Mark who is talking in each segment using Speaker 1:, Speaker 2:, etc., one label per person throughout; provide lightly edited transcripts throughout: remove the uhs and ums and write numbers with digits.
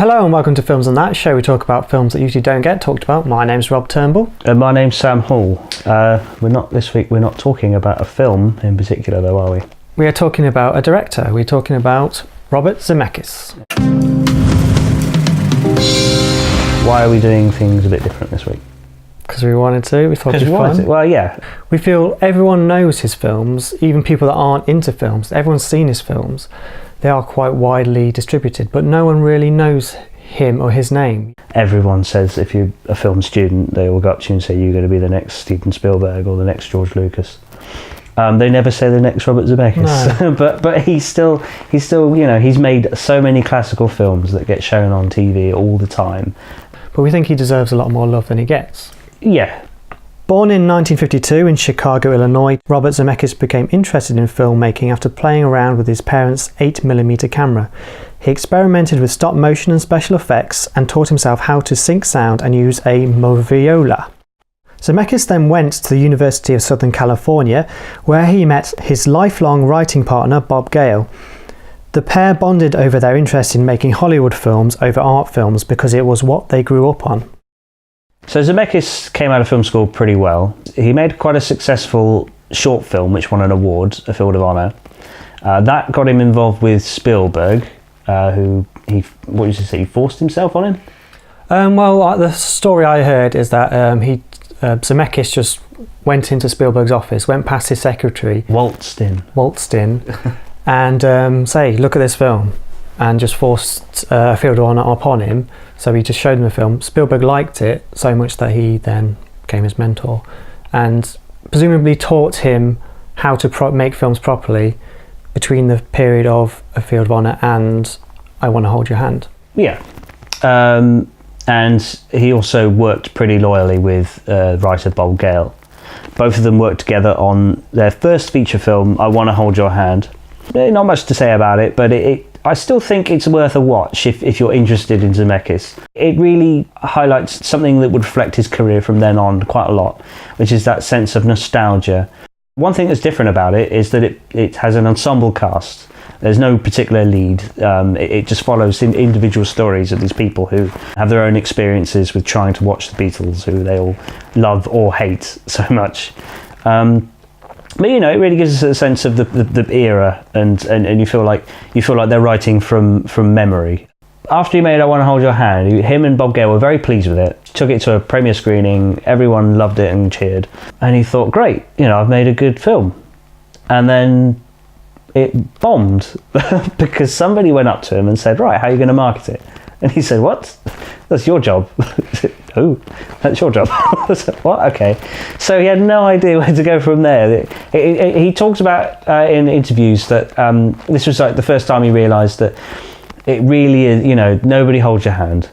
Speaker 1: Hello and welcome to Films and That, show we talk about films that usually don't get talked about. My name's Rob Turnbull.
Speaker 2: And my name's Sam Hall. This week we're not talking about a film in particular though, are we?
Speaker 1: We are talking about a director. We're talking about Robert Zemeckis.
Speaker 2: Why are we doing things a bit different this week?
Speaker 1: Because we wanted to, we thought it'd be fun.
Speaker 2: Well, yeah.
Speaker 1: We feel everyone knows his films, even people that aren't into films. Everyone's seen his films. They are quite widely distributed, but no one really knows him or his name.
Speaker 2: Everyone says if you're a film student, they will go up to you and say you're going to be the next Steven Spielberg or the next George Lucas. They never say the next Robert Zemeckis. No. but he's still, he's made so many classical films that get shown on TV all the time.
Speaker 1: But we think he deserves a lot more love than he gets.
Speaker 2: Yeah.
Speaker 1: Born in 1952 in Chicago, Illinois, Robert Zemeckis became interested in filmmaking after playing around with his parents' 8mm camera. He experimented with stop motion and special effects and taught himself how to sync sound and use a moviola. Zemeckis then went to the University of Southern California, where he met his lifelong writing partner, Bob Gale. The pair bonded over their interest in making Hollywood films over art films because it was what they grew up on.
Speaker 2: So Zemeckis came out of film school pretty well. He made quite a successful short film which won an award, a Field of Honor. That got him involved with Spielberg, who he forced himself on him?
Speaker 1: The story I heard is that Zemeckis just went into Spielberg's office, went past his secretary, waltzed in, and look at this film, and just forced a Field of Honor upon him. So he just showed him the film. Spielberg liked it so much that he then became his mentor and presumably taught him how to make films properly between the period of A Field of Honor and I Want to Hold Your Hand.
Speaker 2: Yeah. And he also worked pretty loyally with writer Bob Gale. Both of them worked together on their first feature film, I Want to Hold Your Hand. Not much to say about it, but I still think it's worth a watch if you're interested in Zemeckis. It really highlights something that would reflect his career from then on quite a lot, which is that sense of nostalgia. One thing that's different about it is that it has an ensemble cast. There's no particular lead. It just follows individual stories of these people who have their own experiences with trying to watch the Beatles, who they all love or hate so much. But it really gives us a sense of the era, and you feel like they're writing from memory. After he made I Want to Hold Your Hand, him and Bob Gale were very pleased with it. Took it to a premiere screening, everyone loved it and cheered. And he thought, great, I've made a good film. And then it bombed because somebody went up to him and said, right, how are you going to market it? And he said, what? That's your job. Oh, that's your job. What? Okay. So he had no idea where to go from there. He talks about in interviews that this was like the first time he realised that it really is, nobody holds your hand.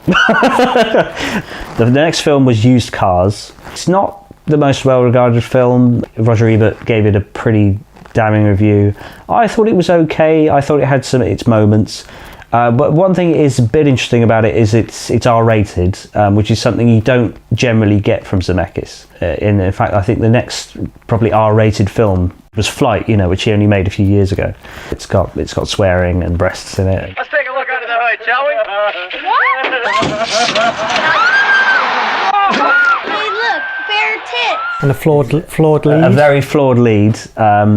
Speaker 2: The next film was Used Cars. It's not the most well-regarded film. Roger Ebert gave it a pretty damning review. I thought it was okay. I thought it had its moments. But one thing is a bit interesting about it is it's R-rated, which is something you don't generally get from Zemeckis. In fact, I think the next probably R-rated film was Flight, which he only made a few years ago. It's got swearing and breasts in it.
Speaker 3: Let's take a look under the hood, shall we?
Speaker 4: What? Hey, look, bare tits.
Speaker 1: And a flawed lead.
Speaker 2: A very flawed lead,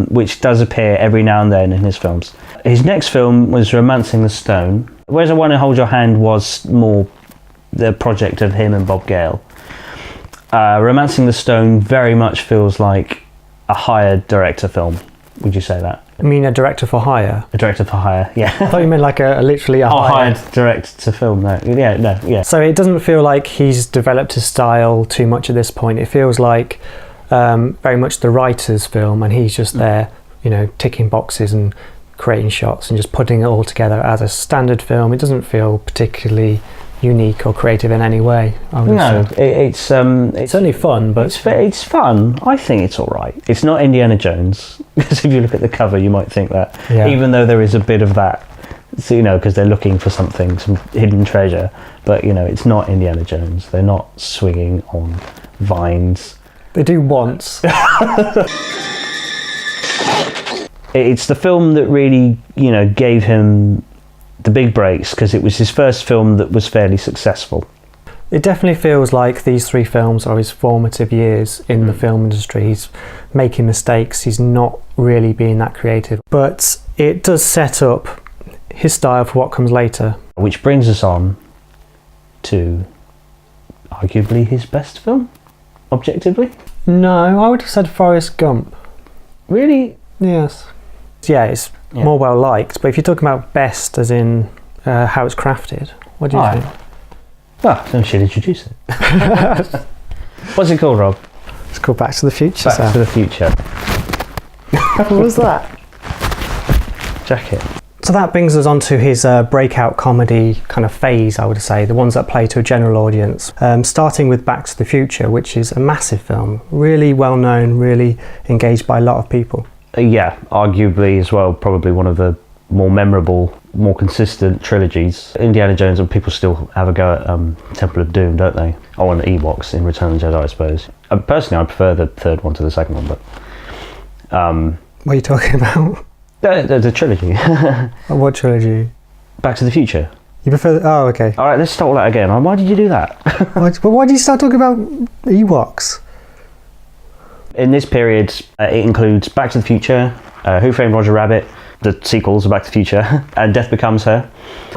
Speaker 2: which does appear every now and then in his films. His next film was Romancing the Stone, whereas I Want to Hold Your Hand was more the project of him and Bob Gale. Romancing the Stone very much feels like a hired director film. Would you say that?
Speaker 1: I mean, a director for hire?
Speaker 2: A director for hire, yeah.
Speaker 1: I thought you meant like literally a
Speaker 2: hired director to film, no. Yeah.
Speaker 1: So it doesn't feel like he's developed his style too much at this point. It feels like very much the writer's film, and he's just there, ticking boxes and creating shots and just putting it all together as a standard film. It doesn't feel particularly unique or creative in any way.
Speaker 2: It's
Speaker 1: only fun, but
Speaker 2: it's fun. I think it's all right. It's not Indiana Jones, because if you look at the cover, you might think that. Yeah. Even though there is a bit of that, because they're looking for some hidden treasure. But it's not Indiana Jones. They're not swinging on vines.
Speaker 1: They do once.
Speaker 2: It's the film that really, gave him the big breaks, because it was his first film that was fairly successful.
Speaker 1: It definitely feels like these 3 films are his formative years in the film industry. He's making mistakes, he's not really being that creative. But it does set up his style for what comes later.
Speaker 2: Which brings us on to arguably his best film, objectively.
Speaker 1: No, I would have said Forrest Gump.
Speaker 2: Really?
Speaker 1: Yes. Yeah, it's more well liked, but if you're talking about best as in how it's crafted, what do you think?
Speaker 2: Well, then she'll introduce it. What's it called, Rob?
Speaker 1: It's called Back to the Future.
Speaker 2: Back to the Future.
Speaker 1: What was that?
Speaker 2: Jacket.
Speaker 1: So that brings us on to his breakout comedy kind of phase, I would say, the ones that play to a general audience. Starting with Back to the Future, which is a massive film, really well known, really engaged by a lot of people.
Speaker 2: Yeah, arguably as well, probably one of the more memorable, more consistent trilogies. Indiana Jones, and people still have a go at Temple of Doom, don't they? Oh, and Ewoks in Return of the Jedi, I suppose. Personally, I prefer the third one to the second one, but...
Speaker 1: What are you talking about?
Speaker 2: The trilogy.
Speaker 1: What trilogy?
Speaker 2: Back to the Future.
Speaker 1: You prefer... Oh, okay.
Speaker 2: All right, let's start all that again. Why did you do that?
Speaker 1: But why did you start talking about Ewoks?
Speaker 2: In this period, it includes Back to the Future, Who Framed Roger Rabbit, the sequels of Back to the Future, and Death Becomes Her.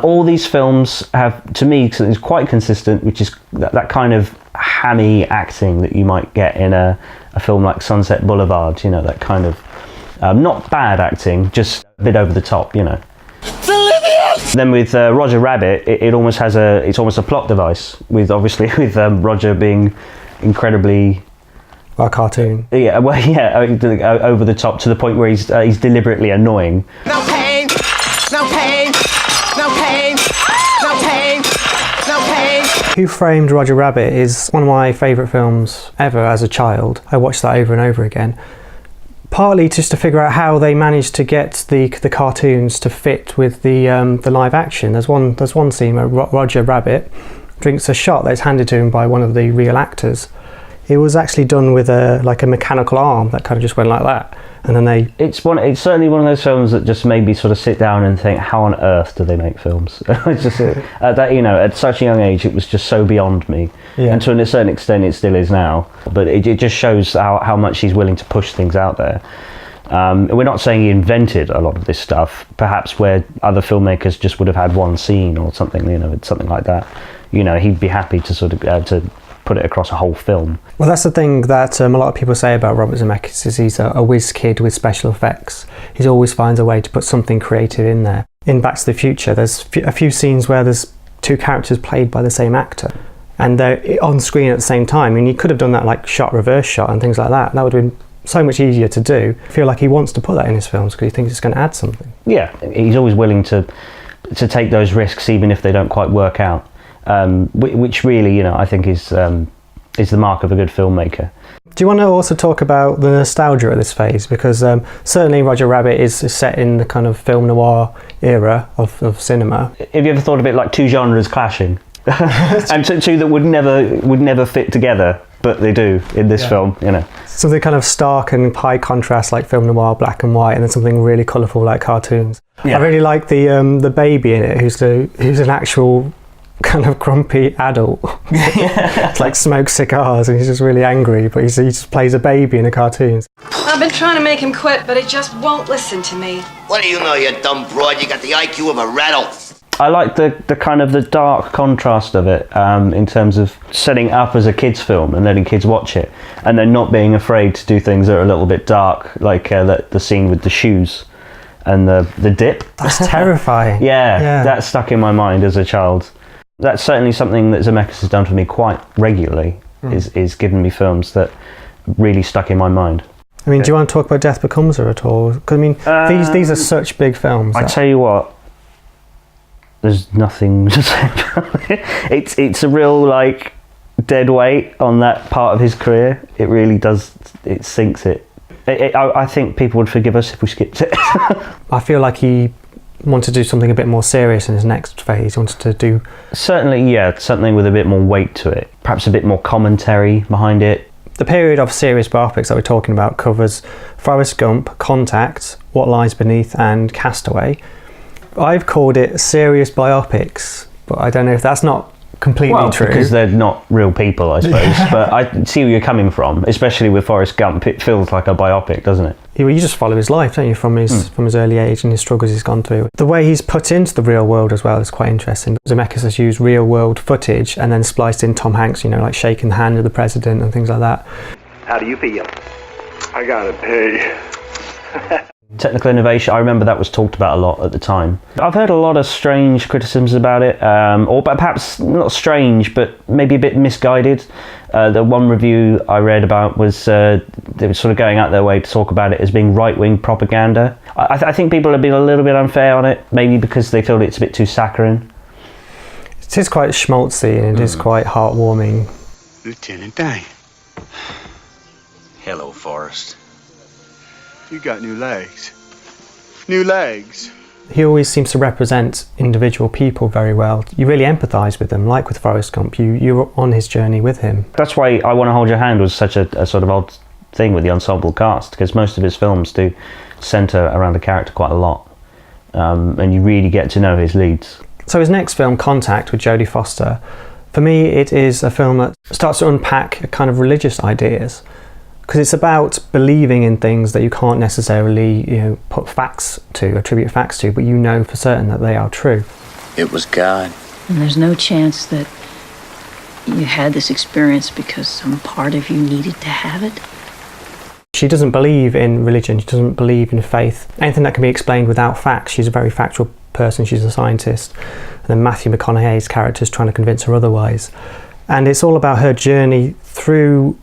Speaker 2: All these films have, to me, it's quite consistent, which is that kind of hammy acting that you might get in a film like Sunset Boulevard, you know, that kind of not bad acting, just a bit over the top, you know. Then with Roger Rabbit, it almost has it's almost a plot device, with Roger being incredibly...
Speaker 1: A cartoon.
Speaker 2: Yeah, well, yeah, over the top to the point where he's deliberately annoying.
Speaker 3: No pain, no pain, no pain, no pain, no pain.
Speaker 1: Who Framed Roger Rabbit is one of my favourite films ever as a child. I watched that over and over again. Partly just to figure out how they managed to get the cartoons to fit with the live action. There's one scene where Roger Rabbit drinks a shot that's handed to him by one of the real actors. It was actually done with a mechanical arm that kind of just went like that, and then
Speaker 2: It's certainly one of those films that just made me sort of sit down and think, how on earth do they make films? It's just that, you know, at such a young age, it was just so beyond me, and to a certain extent, it still is now. But it just shows how much he's willing to push things out there. We're not saying he invented a lot of this stuff. Perhaps where other filmmakers just would have had one scene or something, you know, something like that. You know, he'd be happy to sort of to put it across a whole film.
Speaker 1: Well, that's the thing that a lot of people say about Robert Zemeckis, is he's a whiz kid with special effects. He always finds a way to put something creative in there. In Back to the Future, there's a few scenes where there's 2 characters played by the same actor, and they're on screen at the same time. I mean, you could have done that like shot, reverse shot and things like that. That would have been so much easier to do. I feel like he wants to put that in his films because he thinks it's going to add something. Yeah,
Speaker 2: he's always willing to take those risks even if they don't quite work out. Which really, you know, I think is the mark of a good filmmaker.
Speaker 1: Do you want to also talk about the nostalgia at this phase? Because certainly Roger Rabbit is set in the kind of film noir era of cinema.
Speaker 2: Have you ever thought of it like 2 genres clashing? And two that would never fit together, but they do in this film, you know.
Speaker 1: Something kind of stark and high contrast like film noir, black and white, and then something really colourful like cartoons. Yeah. I really like the baby in it, who's an actual kind of grumpy adult. It's like smokes cigars and he's just really angry, but he just plays a baby in the cartoons.
Speaker 5: I've been trying to make him quit, but he just won't listen to me.
Speaker 3: What do you know, you dumb broad? You got the IQ of a rattle.
Speaker 2: I like the kind of the dark contrast of it, in terms of setting up as a kids film and letting kids watch it, and then not being afraid to do things that are a little bit dark, like the scene with the shoes and the dip.
Speaker 1: That's terrifying.
Speaker 2: Yeah, that stuck in my mind as a child. That's certainly something that Zemeckis has done for me quite regularly, is given me films that really stuck in my mind.
Speaker 1: I mean, do you want to talk about Death Becomes Her at all? Because I mean, these are such big films.
Speaker 2: I tell you what, there's nothing to say about it. It's a real like dead weight on that part of his career. It really does. It sinks it. I think people would forgive us if we skipped it.
Speaker 1: I feel like he wanted to do something a bit more serious in his next phase. He wanted to do
Speaker 2: something with a bit more weight to it, perhaps a bit more commentary behind it.
Speaker 1: The period of serious biopics that we're talking about covers Forrest Gump, Contact, What Lies Beneath and Castaway. I've called it serious biopics, but I don't know if that's not completely true.
Speaker 2: Because they're not real people, I suppose. But I see where you're coming from, especially with Forrest Gump. It feels like a biopic, doesn't it?
Speaker 1: You just follow his life, don't you, from his early age and his struggles he's gone through. The way he's put into the real world as well is quite interesting. Zemeckis has used real world footage and then spliced in Tom Hanks, like shaking the hand of the president and things like that.
Speaker 6: How do you feel? I gotta pay.
Speaker 2: Technical innovation, I remember that was talked about a lot at the time. I've heard a lot of strange criticisms about it, or perhaps not strange, but maybe a bit misguided. The one review I read about was they were sort of going out their way to talk about it as being right-wing propaganda. I think people have been a little bit unfair on it, maybe because they feel it's a bit too saccharine.
Speaker 1: It is quite schmaltzy and it is quite heartwarming.
Speaker 7: Lieutenant Dane.
Speaker 8: Hello, Forrest.
Speaker 7: You got new legs. New legs.
Speaker 1: He always seems to represent individual people very well. You really empathise with them, like with Forrest Gump. You're on his journey with him.
Speaker 2: That's why I Want to Hold Your Hand was such a sort of odd thing with the ensemble cast, because most of his films do centre around a character quite a lot, and you really get to know his leads.
Speaker 1: So his next film, Contact, with Jodie Foster, for me it is a film that starts to unpack kind of religious ideas, because it's about believing in things that you can't necessarily put facts to, attribute facts to, but you know for certain that they are true.
Speaker 8: It was God.
Speaker 9: And there's no chance that you had this experience because some part of you needed to have it?
Speaker 1: She doesn't believe in religion, she doesn't believe in faith. Anything that can be explained without facts. She's a very factual person, she's a scientist. And then Matthew McConaughey's character is trying to convince her otherwise. And it's all about her journey through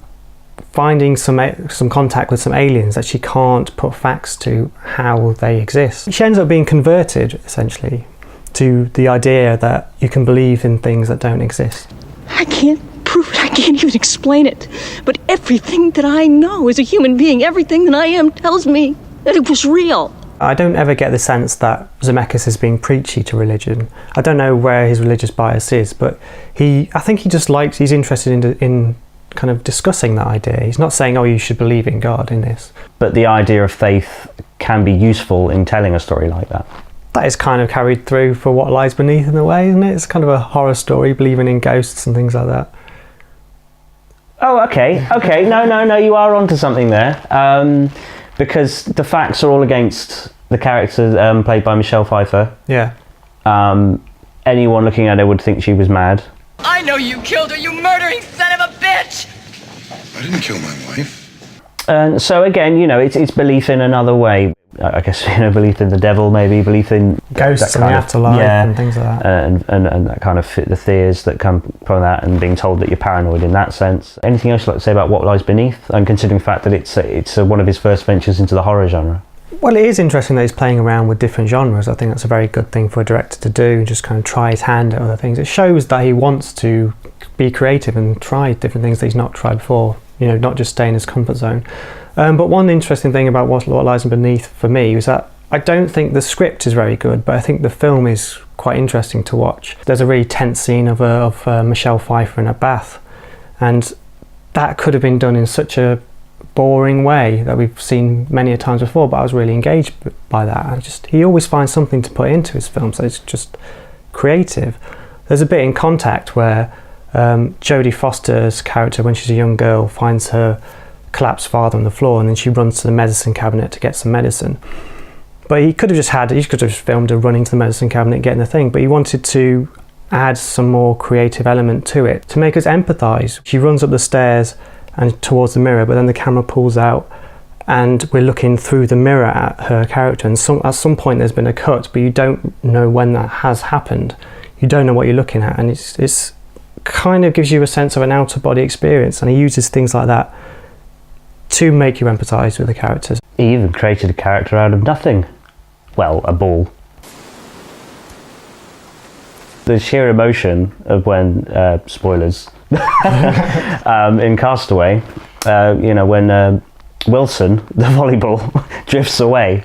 Speaker 1: finding some contact with some aliens that she can't put facts to how they exist. She ends up being converted, essentially, to the idea that you can believe in things that don't exist.
Speaker 9: I can't prove it, I can't even explain it. But everything that I know as a human being, everything that I am tells me that it was real.
Speaker 1: I don't ever get the sense that Zemeckis is being preachy to religion. I don't know where his religious bias is, but I think he's interested in kind of discussing that idea. He's not saying, oh, you should believe in God in this.
Speaker 2: But the idea of faith can be useful in telling a story like that.
Speaker 1: That is kind of carried through for What Lies Beneath in a way, isn't it? It's kind of a horror story, believing in ghosts and things like that.
Speaker 2: Oh, okay. No, you are onto something there. Because the facts are all against the character played by Michelle Pfeiffer.
Speaker 1: Yeah.
Speaker 2: Anyone looking at her would think she was mad.
Speaker 5: I know you killed her, you murdering son of a bitch!
Speaker 7: I didn't kill my wife.
Speaker 2: So again, it's belief in another way. I guess, belief in the devil, maybe, belief in
Speaker 1: ghosts and the afterlife and things like that.
Speaker 2: And that kind of the fears that come from that, and being told that you're paranoid in that sense. Anything else you'd like to say about What Lies Beneath? And considering the fact that it's one of his first ventures into the horror genre.
Speaker 1: Well, it is interesting that he's playing around with different genres. I think that's a very good thing for a director to do, just kind of try his hand at other things. It shows that he wants to be creative and try different things that he's not tried before, not just stay in his comfort zone. But one interesting thing about What Lies Beneath for me was that I don't think the script is very good, but I think the film is quite interesting to watch. There's a really tense scene of Michelle Pfeiffer in a bath, and that could have been done in such a boring way that we've seen many a times before, but I was really engaged by that. He always finds something to put into his films, so it's just creative. There's a bit in Contact where Jodie Foster's character, when she's a young girl, finds her collapsed father on the floor, and then she runs to the medicine cabinet to get some medicine. But he could have just filmed her running to the medicine cabinet getting the thing, but he wanted to add some more creative element to it to make us empathise. She runs up the stairs and towards the mirror, but then the camera pulls out and we're looking through the mirror at her character, and at some point there's been a cut, but you don't know when that has happened. You don't know what you're looking at, and it's kind of gives you a sense of an out-of-body experience, and he uses things like that to make you empathise with the characters.
Speaker 2: He even created a character out of nothing. Well, a ball. The sheer emotion of when, spoilers, in Castaway, when Wilson, the volleyball, drifts away,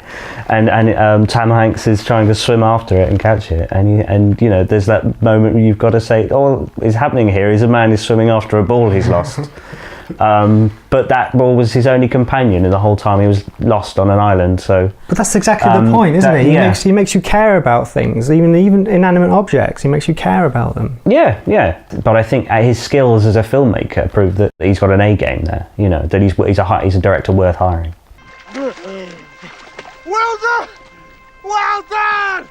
Speaker 2: and Tom Hanks is trying to swim after it and catch it, and there's that moment where you've got to say, all is happening here is a man is swimming after a ball he's lost. But that ball was his only companion, and the whole time he was lost on an island. So,
Speaker 1: but that's exactly the point, isn't it? He makes you care about things, even inanimate objects. He makes you care about them.
Speaker 2: Yeah. But I think his skills as a filmmaker prove that he's got an A game there. You know, that he's a director worth hiring.
Speaker 3: Well done! Well done!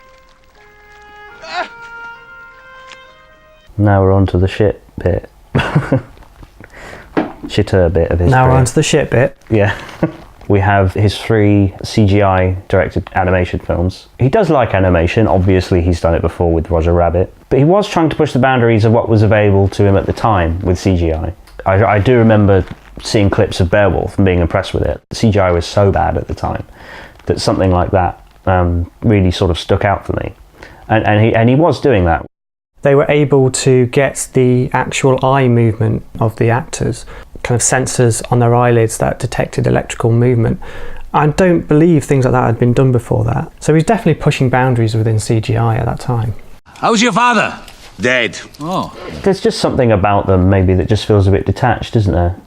Speaker 2: Now we're on to the shit bit. Shitter bit of his
Speaker 1: Now
Speaker 2: career.
Speaker 1: we're on to the shit bit.
Speaker 2: Yeah. We have his 3 CGI directed animation films. He does like animation. Obviously, he's done it before with Roger Rabbit. But he was trying to push the boundaries of what was available to him at the time with CGI. I do remember seeing clips of Beowulf and being impressed with it. The CGI was so bad at the time that something like that really sort of stuck out for me. And he was doing that.
Speaker 1: They were able to get the actual eye movement of the actors, kind of sensors on their eyelids that detected electrical movement. I don't believe things like that had been done before that. So he's definitely pushing boundaries within CGI at that time.
Speaker 10: How's your father?
Speaker 8: Dead.
Speaker 10: Oh.
Speaker 2: There's just something about them maybe that just feels a bit detached, isn't there?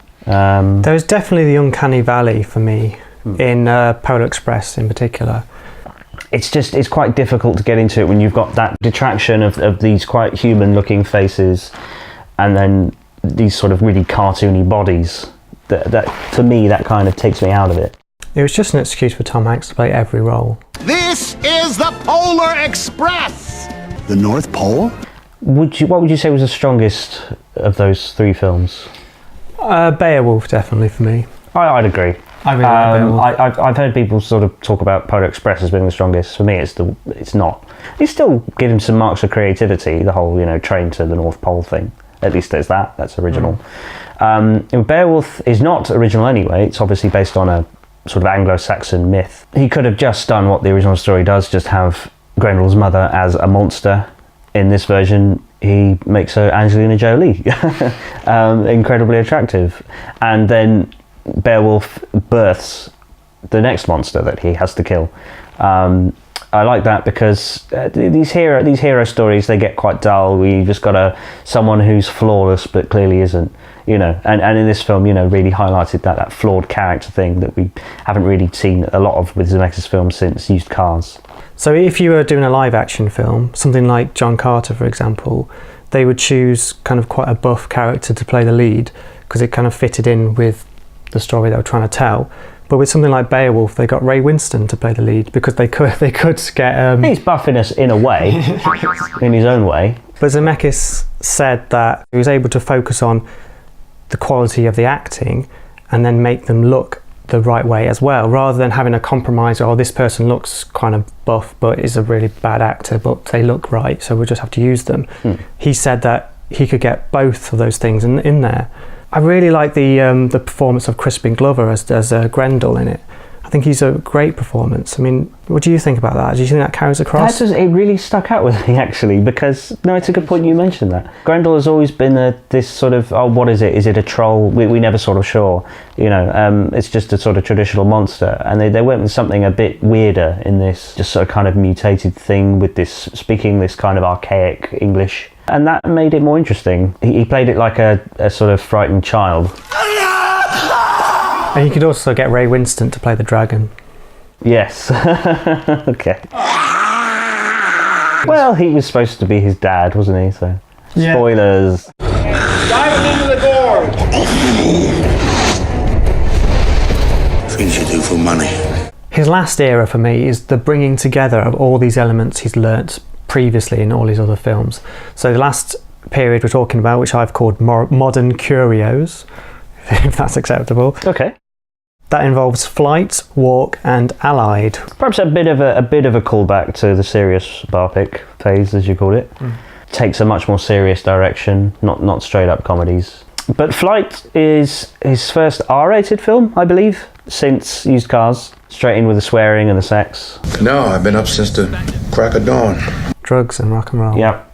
Speaker 1: There's definitely the uncanny valley for me in Polar Express in particular.
Speaker 2: It's quite difficult to get into it when you've got that detraction of these quite human looking faces and then these sort of really cartoony bodies. That for me, that kind of takes me out of it.
Speaker 1: It was just an excuse for Tom Hanks to play every role.
Speaker 3: This is the Polar Express!
Speaker 7: The North Pole?
Speaker 2: What would you say was the strongest of those 3 films?
Speaker 1: Beowulf, definitely for me.
Speaker 2: I'd agree.
Speaker 1: I really like Beowulf.
Speaker 2: I've heard people sort of talk about Polar Express as being the strongest. For me, it's not. You still give him some marks of creativity. The whole train to the North Pole thing. At least there's that. That's original. Beowulf is not original anyway. It's obviously based on a sort of Anglo-Saxon myth. He could have just done what the original story does, just have Grendel's mother as a monster. In this version, he makes her Angelina Jolie, incredibly attractive, and then Beowulf births the next monster that he has to kill. I like that because these hero stories, they get quite dull. We just got someone who's flawless but clearly isn't, and in this film, really highlighted that flawed character thing that we haven't really seen a lot of with Zemeckis films since Used Cars.
Speaker 1: So if you were doing a live action film, something like John Carter, for example, they would choose kind of quite a buff character to play the lead because it kind of fitted in with the story they were trying to tell. But with something like Beowulf, they got Ray Winston to play the lead because they could get...
Speaker 2: He's buffing us in a way, in his own way.
Speaker 1: But Zemeckis said that he was able to focus on the quality of the acting and then make them look the right way as well, rather than having a compromise, this person looks kind of buff but is a really bad actor, but they look right, so we'll just have to use them. He said that he could get both of those things in there. I really like the performance of Crispin Glover as Grendel in it. I think he's a great performance. I mean, what do you think about that? Do you think that carries across?
Speaker 2: It really stuck out with me, actually, because, it's a good point you mentioned that. Grendel has always been this sort of, what is it? Is it a troll? We never sort of sure, it's just a sort of traditional monster. And they went with something a bit weirder in this, just sort of kind of mutated thing with this, speaking this kind of archaic English. And that made it more interesting. He played it like a sort of frightened child.
Speaker 1: And you could also get Ray Winston to play the dragon.
Speaker 2: Yes. Okay. Well, he was supposed to be his dad, wasn't he? So, yeah. Spoilers.
Speaker 3: Dive into the door!
Speaker 8: Things you do for money.
Speaker 1: His last era for me is the bringing together of all these elements he's learnt previously in all his other films. So the last period we're talking about, which I've called modern curios, if that's acceptable.
Speaker 2: Okay.
Speaker 1: That involves Flight, Walk, and Allied. Perhaps
Speaker 2: a bit of a callback to the serious biopic phase, as you called it. Takes a much more serious direction, not straight up comedies. But Flight is his first R-rated film, I believe, since Used Cars. Straight in with the swearing and the sex.
Speaker 7: No, I've been up since the crack of dawn.
Speaker 1: Drugs and rock and roll.
Speaker 2: Yeah.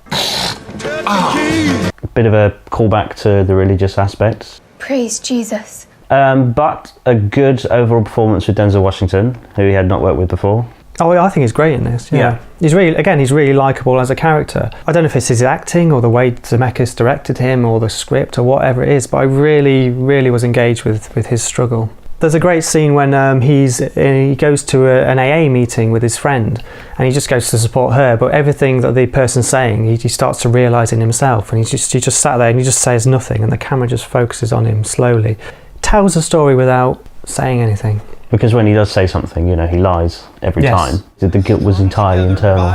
Speaker 2: A bit of a callback to the religious aspects.
Speaker 4: Praise Jesus.
Speaker 2: But a good overall performance with Denzel Washington, who he had not worked with before.
Speaker 1: Oh, I think he's great in this. Yeah. He's really likable as a character. I don't know if it's his acting or the way Zemeckis directed him or the script or whatever it is, but I really, really was engaged with his struggle. There's a great scene when he goes to an AA meeting with his friend, and he just goes to support her, but everything that the person's saying, he starts to realise in himself, and he just sat there and he just says nothing, and the camera just focuses on him slowly. Tells the story without saying anything.
Speaker 2: Because when he does say something, he lies every time. The guilt was entirely internal.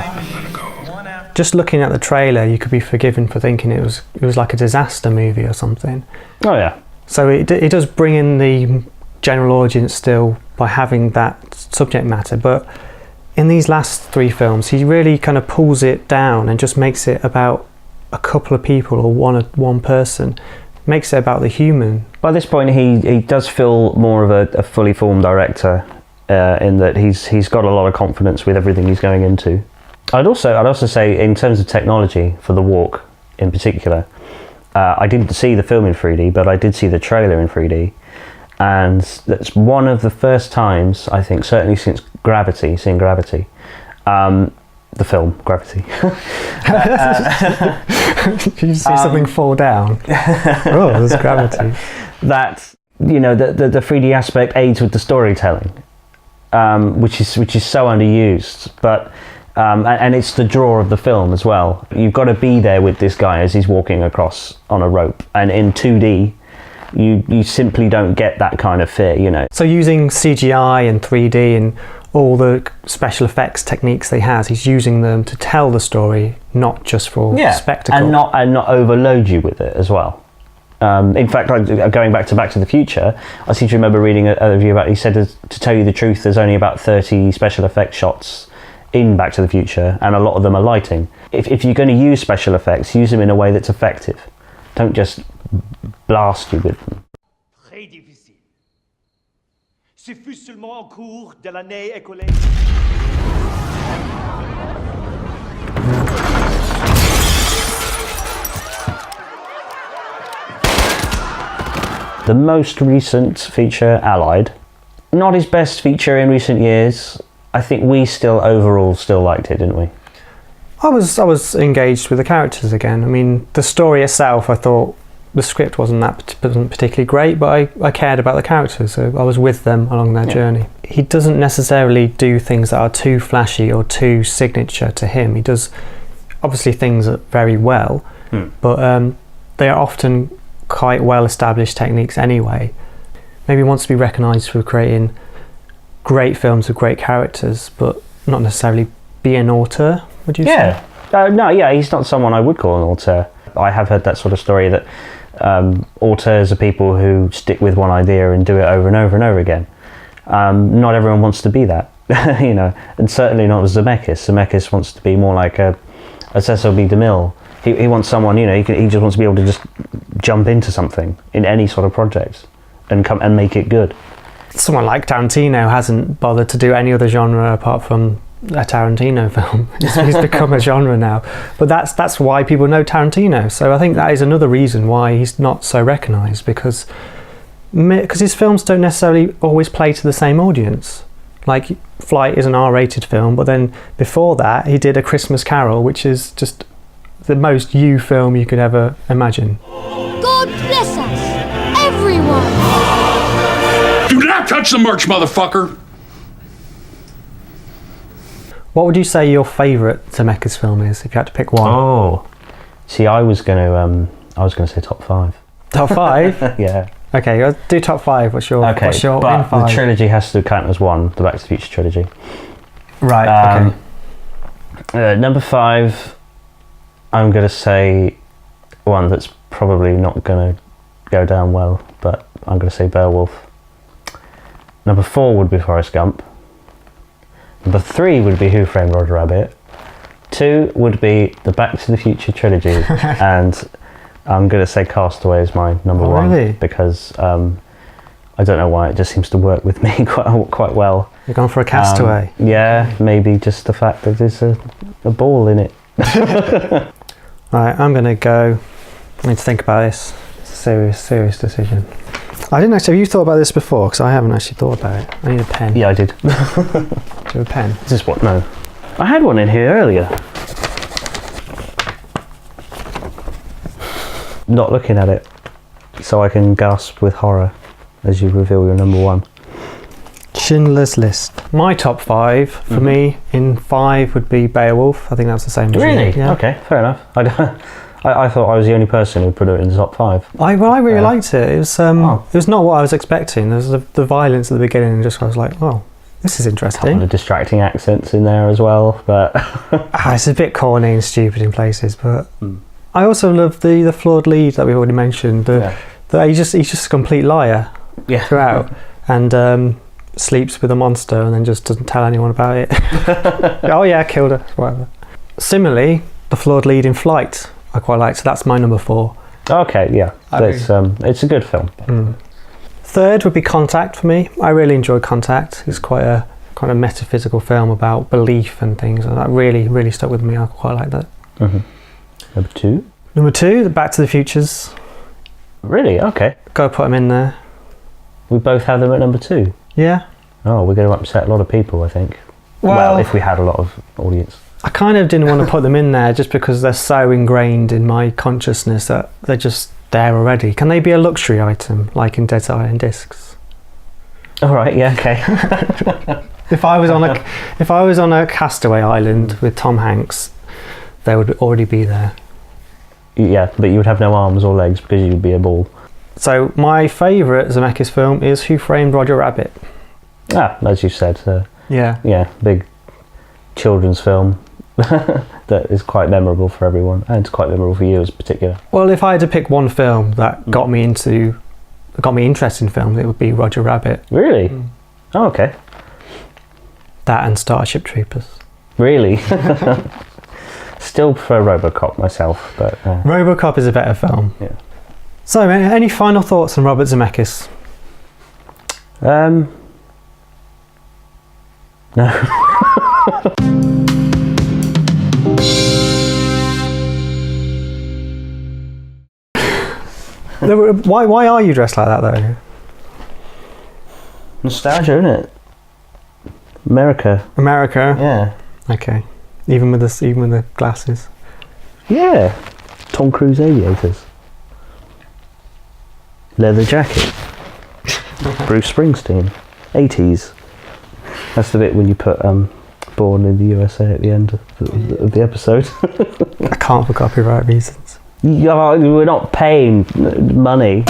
Speaker 1: Just looking at the trailer, you could be forgiven for thinking it was like a disaster movie or something.
Speaker 2: Oh yeah.
Speaker 1: So it does bring in the general audience still by having that subject matter, but in these last 3 films, he really kind of pulls it down and just makes it about a couple of people or one person. Makes it about the human.
Speaker 2: By this point, he does feel more of a fully formed director, in that he's got a lot of confidence with everything he's going into. I'd also say, in terms of technology for The Walk in particular, I didn't see the film in 3D, but I did see the trailer in 3D, and that's one of the first times, I think, certainly since seeing Gravity, the film Gravity.
Speaker 1: Did you see something fall down? Oh, there's gravity.
Speaker 2: That the 3D aspect aids with the storytelling, which is so underused, but and it's the draw of the film as well. You've got to be there with this guy as he's walking across on a rope, and in 2D. You simply don't get that kind of fear,
Speaker 1: So using CGI and 3D and all the special effects techniques they has, he's using them to tell the story, not just for spectacle.
Speaker 2: And not overload you with it as well. In fact, going back to the Future, I seem to remember reading a review about. He said, to tell you the truth, there's only about 30 special effects shots in Back to the Future, and a lot of them are lighting. If you're going to use special effects, use them in a way that's effective. Don't just blast you with them.
Speaker 10: Très difficile. Ce fut seulement en cours de l'année écoulée.
Speaker 2: The most recent feature, Allied, not his best feature in recent years. I think we overall liked it, didn't we?
Speaker 1: I was engaged with the characters again. I mean, the story itself, I thought the script wasn't particularly great, but I cared about the characters, so I was with them along their journey. He doesn't necessarily do things that are too flashy or too signature to him. He does obviously things very well, but they are often quite well-established techniques anyway. Maybe he wants to be recognised for creating great films with great characters, but not necessarily be an auteur, would you say?
Speaker 2: He's not someone I would call an auteur. I have heard that sort of story that auteurs are people who stick with one idea and do it over and over and over again. Not everyone wants to be that, and certainly not with Zemeckis. Zemeckis wants to be more like a Cecil B. DeMille. He wants someone, he just wants to be able to just jump into something in any sort of project and come and make it good.
Speaker 1: Someone like Tarantino hasn't bothered to do any other genre apart from a Tarantino film. He's become a genre now, but that's why people know Tarantino. So I think that is another reason why he's not so recognised, because his films don't necessarily always play to the same audience. Like Flight is an R-rated film, but then before that he did A Christmas Carol, which is just the most you film you could ever imagine.
Speaker 4: God bless us, everyone!
Speaker 11: Do not touch the merch, motherfucker!
Speaker 1: What would you say your favourite Zemeckis film is, if you had to pick one?
Speaker 2: Oh, see, I was going to say top 5.
Speaker 1: Top 5?
Speaker 2: Yeah.
Speaker 1: Okay, I'll do top 5. What's your
Speaker 2: but
Speaker 1: in 5?
Speaker 2: The trilogy has to count as one, the Back to the Future trilogy.
Speaker 1: Right, okay.
Speaker 2: Number 5, I'm going to say one that's probably not going to go down well, but I'm going to say Beowulf. Number 4 would be Forrest Gump. Number 3 would be Who Framed Roger Rabbit. 2 would be the Back to the Future trilogy, and I'm going to say Castaway is my number 1,
Speaker 1: really?
Speaker 2: Because I don't know why, it just seems to work with me quite well.
Speaker 1: You're going for a Castaway?
Speaker 2: Yeah, maybe just the fact that there's a ball in it.
Speaker 1: Right, I'm going to go. I need to think about this. It's a serious decision. I didn't actually. Have you thought about this before? Because I haven't actually thought about it. I need a pen.
Speaker 2: Yeah, I did.
Speaker 1: Do you have a pen?
Speaker 2: Is this what? No. I had one in here earlier. Not looking at it, so I can gasp with horror as you reveal your number one.
Speaker 1: Schindler's List. My top 5 for me in 5 would be Beowulf. I think that's the same as
Speaker 2: Really?
Speaker 1: you. Yeah.
Speaker 2: Okay, fair enough. I thought I was the only person who put it in the top 5.
Speaker 1: I really liked it. It was not what I was expecting. There's the violence at the beginning, and I was like, oh, this is interesting.
Speaker 2: A couple of distracting accents in there as well, but
Speaker 1: it's a bit corny and stupid in places. But I also love the flawed lead that we've already mentioned. He's just a complete liar throughout, and sleeps with a monster and then just doesn't tell anyone about it. Oh yeah, I killed her. Whatever. Similarly, the flawed lead in Flight, I quite liked. So that's my number 4.
Speaker 2: Okay, yeah, it's a good film.
Speaker 1: Third would be Contact for me. I really enjoyed Contact. It's quite a kind of metaphysical film about belief and things, and that really stuck with me. I quite like that.
Speaker 2: Number 2.
Speaker 1: Number 2, the Back to the Futures.
Speaker 2: Really? Okay.
Speaker 1: Go put them in there.
Speaker 2: We both have them at number 2.
Speaker 1: Yeah.
Speaker 2: Oh, we're going to upset a lot of people, I think. Well, if we had a lot of audience.
Speaker 1: I kind of didn't want to put them in there just because they're so ingrained in my consciousness that they're just there already. Can they be a luxury item, like in Dead Iron Discs?
Speaker 2: All right. Yeah. Okay.
Speaker 1: If I was on a castaway island with Tom Hanks, they would already be there.
Speaker 2: Yeah, but you would have no arms or legs because you'd be a ball. So
Speaker 1: my favourite Zemeckis film is Who Framed Roger Rabbit.
Speaker 2: As you said.
Speaker 1: Yeah,
Speaker 2: big children's film that is quite memorable for everyone, and it's quite memorable for you as particular.
Speaker 1: Well, if I had to pick one film that got me interested in films, it would be Roger Rabbit.
Speaker 2: Really? Oh, okay.
Speaker 1: That and Starship Troopers.
Speaker 2: Really? Still prefer RoboCop myself, but
Speaker 1: RoboCop is a better film.
Speaker 2: Yeah.
Speaker 1: So, any final thoughts on Robert Zemeckis?
Speaker 2: No.
Speaker 1: Why are you dressed like that though?
Speaker 2: Nostalgia, isn't it? America. Yeah.
Speaker 1: Okay. Even with the glasses.
Speaker 2: Yeah. Tom Cruise aviators. Leather jacket. Bruce Springsteen. 80s. That's the bit when you put Born in the USA at the end of the episode.
Speaker 1: I can't for copyright reasons.
Speaker 2: We're not paying money.